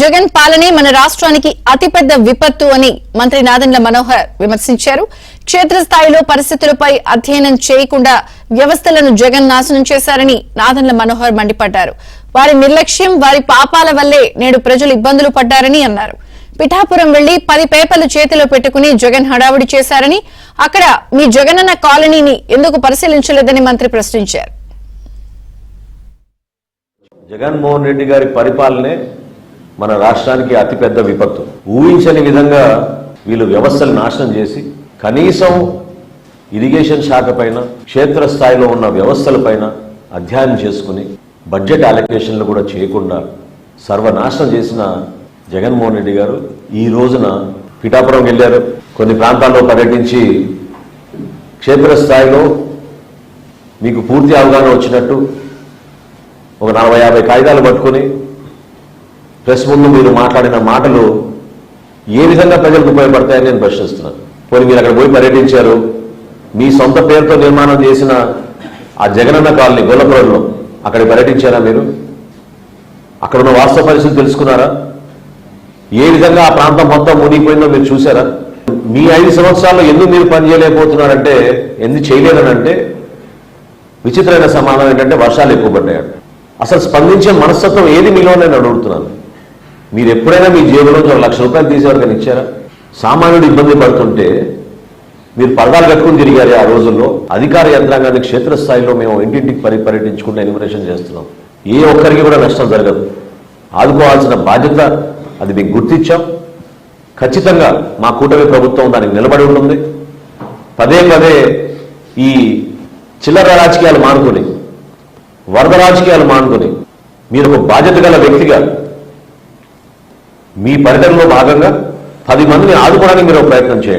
జగన్ పాలనే మన రాష్ట్రానికి అతిపెద్ద విపత్తు అని మంత్రి నాదెండ్ల మనోహర్ విమర్శించారు. క్షేత్రస్థాయిలో పరిస్థితులపై అధ్యయనం చేయకుండా వ్యవస్థలను జగన్ నాశనం చేశారని నాదెండ్ల మనోహర్ మండిపడ్డారు. వారి నిర్లక్ష్యం, వారి పాపాల వల్లే నేడు ప్రజలు ఇబ్బందులు పడ్డారని అన్నారు. పిఠాపురం వెళ్లి 10 పేపర్లు చేతిలో పెట్టుకుని జగన్ హడావుడి చేశారని, అక్కడ మీ జగనన్న కాలనీని ఎందుకు పరిశీలించలేదని మంత్రి ప్రశ్నించారు. జగన్మోహన్ రెడ్డి గారి పరిపాలనే మన రాష్ట్రానికి అతిపెద్ద విపత్తు. ఊహించని విధంగా వీళ్ళు వ్యవస్థలు నాశనం చేసి కనీసం ఇరిగేషన్ శాఖ పైన, క్షేత్రస్థాయిలో ఉన్న వ్యవస్థలపైన అధ్యయనం చేసుకుని బడ్జెట్ అలొకేషన్లు కూడా చేయకుండా సర్వనాశనం చేసిన జగన్మోహన్ రెడ్డి గారు ఈ రోజున పిఠాపురం వెళ్ళారు. కొన్ని ప్రాంతాల్లో పర్యటించి క్షేత్రస్థాయిలో మీకు పూర్తి అవగాహన వచ్చినట్టు ఒక 40-50 కాగితాలు పట్టుకుని ప్రెస్ ముందు మీరు మాట్లాడిన మాటలు ఏ విధంగా ప్రజలకు ఉపయోగపడతాయని నేను ప్రశ్నిస్తున్నాను. పోనీ మీరు అక్కడ పోయి పర్యటించారు, మీ సొంత పేరుతో నిర్మాణం చేసిన ఆ జగనన్న కాలనీ గొల్లపురంలో అక్కడ పర్యటించారా? మీరు అక్కడ ఉన్న వాస్తవ పరిస్థితులు తెలుసుకున్నారా? ఏ విధంగా ఆ ప్రాంతం మొత్తం మునిగిపోయిందో మీరు చూసారా? మీ 5 సంవత్సరాల్లో ఎందుకు మీరు పని చేయలేకపోతున్నారంటే, ఎందుకు చేయలేదనంటే విచిత్రమైన సమాధానం ఏంటంటే వర్షాలు ఎక్కువ పడ్డాయి. అసలు స్పందించే మనస్తత్వం ఏది మీలో నేను అడుగుతున్నాను. మీరు ఎప్పుడైనా మీ జేబులోంచి 1 లక్ష రూపాయలు తీసేవారు ఇచ్చారా? సామాన్యుడు ఇబ్బంది పడుతుంటే మీరు పరదాలు కట్టుకుని తిరిగారు. ఆ రోజుల్లో అధికార యంత్రాంగాన్ని క్షేత్రస్థాయిలో మేము ఇంటింటికి పర్యటించుకుంటూ ఎన్యూమరేషన్ చేస్తున్నాం. ఏ ఒక్కరికి కూడా నష్టం జరగదు. ఆదుకోవాల్సిన బాధ్యత అది మీకు గుర్తించాం. ఖచ్చితంగా మా కూటమి ప్రభుత్వం దానికి నిలబడి ఉంటుంది. పదే పదే ఈ చిల్లర రాజకీయాలు మానుకొని, వరద రాజకీయాలు మానుకొని మీరు ఒక బాధ్యత గల వ్యక్తిగా మీ పర్యటనలో భాగంగా 10 మందిని ఆదుకోవడానికి మీరు ప్రయత్నం చేయండి.